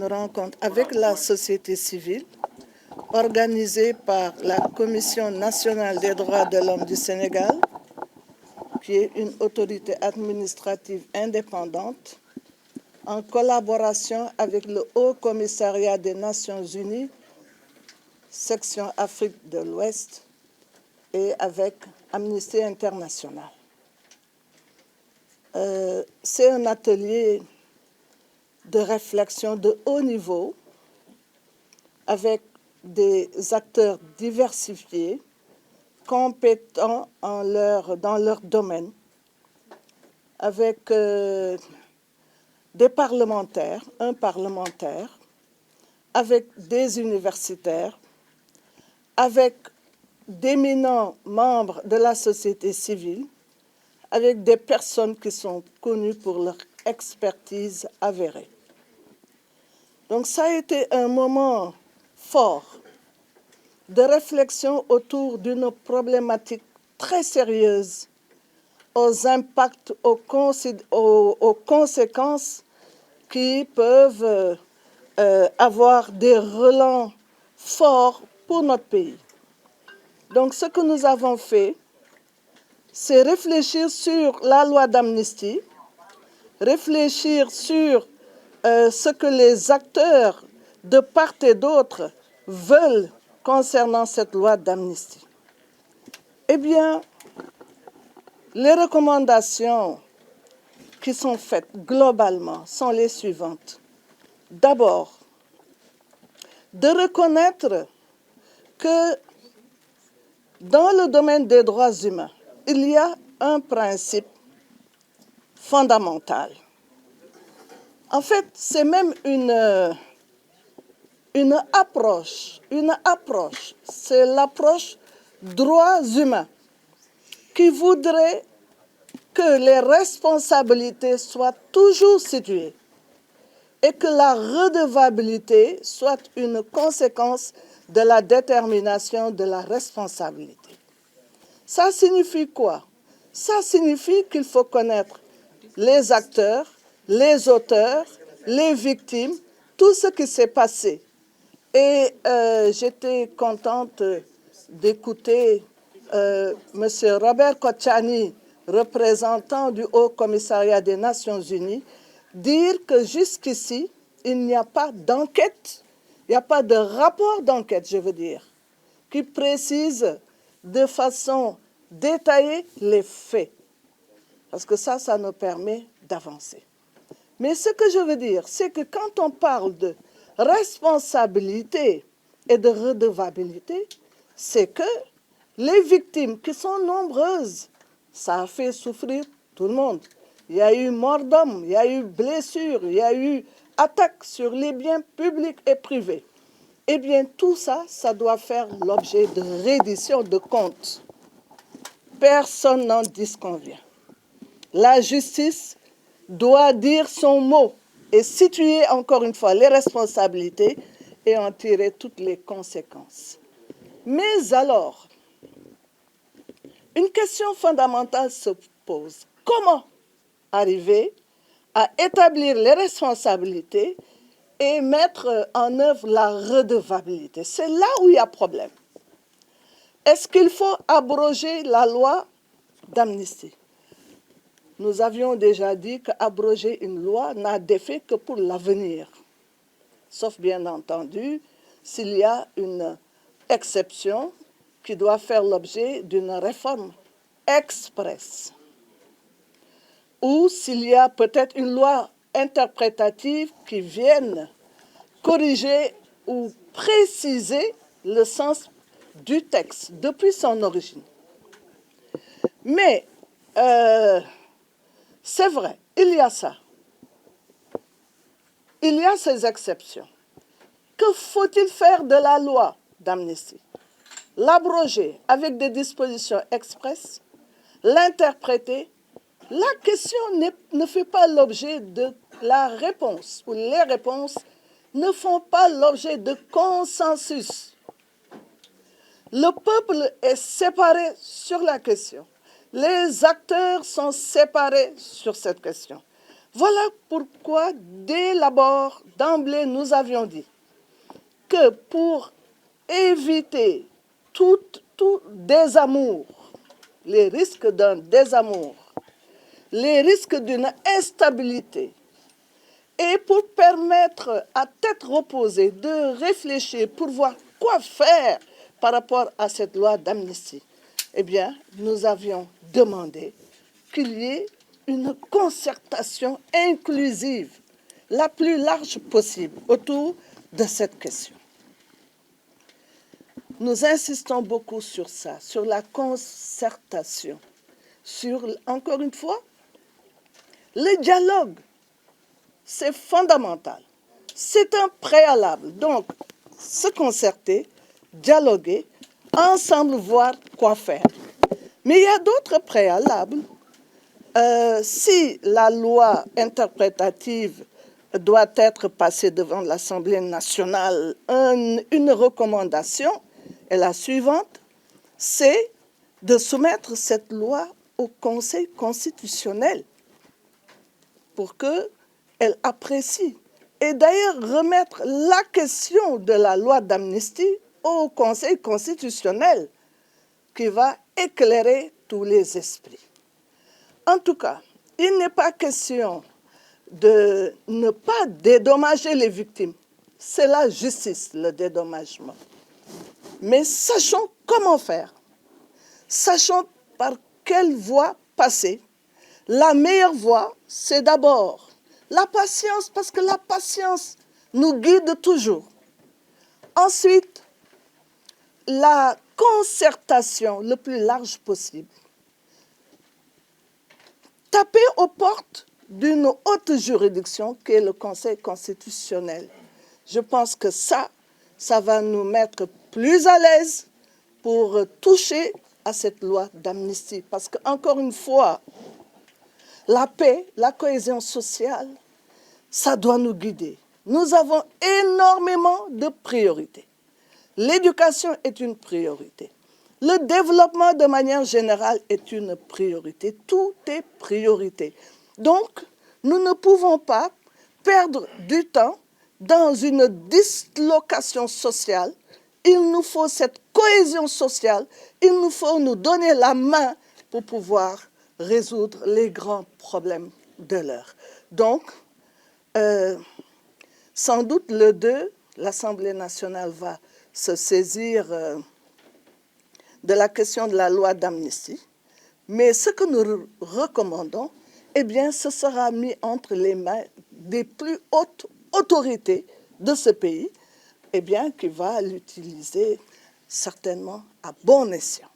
une rencontre avec la société civile organisée par la Commission nationale des droits de l'homme du Sénégal, qui est une autorité administrative indépendante, en collaboration avec le Haut Commissariat des Nations Unies, section Afrique de l'Ouest, et avec Amnesty International. C'est un atelier de réflexion de haut niveau avec des acteurs diversifiés, compétents dans leur domaine, avec des parlementaires, un parlementaire, avec des universitaires, avec d'éminents membres de la société civile, avec des personnes qui sont connues pour leur expertise avérée. Donc ça a été un moment fort de réflexion autour d'une problématique très sérieuse, aux impacts, aux conséquences qui peuvent avoir des relents forts pour notre pays. Donc ce que nous avons fait, c'est réfléchir sur la loi d'amnistie, réfléchir sur ce que les acteurs de part et d'autre veulent concernant cette loi d'amnistie. Eh bien, les recommandations qui sont faites globalement sont les suivantes. D'abord, de reconnaître que dans le domaine des droits humains, il y a un principe fondamental. En fait, c'est même une approche. C'est l'approche droits humains qui voudrait que les responsabilités soient toujours situées et que la redevabilité soit une conséquence de la détermination de la responsabilité. Ça signifie quoi? Ça signifie qu'il faut connaître les acteurs, les auteurs, les victimes, tout ce qui s'est passé. Et j'étais contente d'écouter M. Robert Kochani, représentant du Haut Commissariat des Nations Unies, dire que jusqu'ici, il n'y a pas d'enquête, il n'y a pas de rapport d'enquête, je veux dire, qui précise de façon détaillée les faits. Parce que ça nous permet d'avancer. Mais ce que je veux dire, c'est que quand on parle de responsabilité et de redevabilité, c'est que les victimes, qui sont nombreuses, ça a fait souffrir tout le monde. Il y a eu mort d'homme, il y a eu blessures, il y a eu attaques sur les biens publics et privés. Eh bien, tout ça, ça doit faire l'objet de reddition de comptes. Personne n'en disconvient. La justice doit dire son mot et situer encore une fois les responsabilités et en tirer toutes les conséquences. Mais alors, une question fondamentale se pose. Comment arriver à établir les responsabilités et mettre en œuvre la redevabilité? C'est là où il y a problème. Est-ce qu'il faut abroger la loi d'amnistie? Nous avions déjà dit qu'abroger une loi n'a d'effet que pour l'avenir, sauf bien entendu s'il y a une exception qui doit faire l'objet d'une réforme express, ou s'il y a peut-être une loi interprétative qui vienne corriger ou préciser le sens du texte depuis son origine. Mais c'est vrai, il y a ça. Il y a ces exceptions. Que faut-il faire de la loi d'amnistie? L'abroger avec des dispositions expresses, l'interpréter? La question ne fait pas l'objet de la réponse, ou les réponses ne font pas l'objet de consensus. Le peuple est séparé sur la question. Les acteurs sont séparés sur cette question. Voilà pourquoi, dès l'abord, d'emblée, nous avions dit que pour éviter tout désamour, les risques d'un désamour, les risques d'une instabilité, et pour permettre à tête reposée de réfléchir pour voir quoi faire par rapport à cette loi d'amnistie, eh bien, nous avions demandé qu'il y ait une concertation inclusive, la plus large possible, autour de cette question. Nous insistons beaucoup sur ça, sur la concertation, sur, encore une fois, le dialogue. C'est fondamental. C'est un préalable. Donc, se concerter, dialoguer, ensemble voir quoi faire. Mais il y a d'autres préalables. Si la loi interprétative doit être passée devant l'Assemblée nationale, une recommandation est la suivante, c'est de soumettre cette loi au Conseil constitutionnel pour qu'elle apprécie. Et d'ailleurs, remettre la question de la loi d'amnistie au Conseil constitutionnel qui va éclairer tous les esprits. En tout cas, il n'est pas question de ne pas dédommager les victimes. C'est la justice, le dédommagement. Mais sachons comment faire. Sachons par quelle voie passer. La meilleure voie, c'est d'abord la patience, parce que la patience nous guide toujours. Ensuite, la concertation le plus large possible. Taper aux portes d'une haute juridiction qui est le Conseil constitutionnel. Je pense que ça va nous mettre plus à l'aise pour toucher à cette loi d'amnistie. Parce qu'encore une fois, la paix, la cohésion sociale, ça doit nous guider. Nous avons énormément de priorités. L'éducation est une priorité. Le développement de manière générale est une priorité. Tout est priorité. Donc, nous ne pouvons pas perdre du temps dans une dislocation sociale. Il nous faut cette cohésion sociale. Il nous faut nous donner la main pour pouvoir résoudre les grands problèmes de l'heure. Donc, sans doute le 2, l'Assemblée nationale va se saisir de la question de la loi d'amnistie. Mais ce que nous recommandons, eh bien, ce sera mis entre les mains des plus hautes autorités de ce pays, eh bien, qui va l'utiliser certainement à bon escient.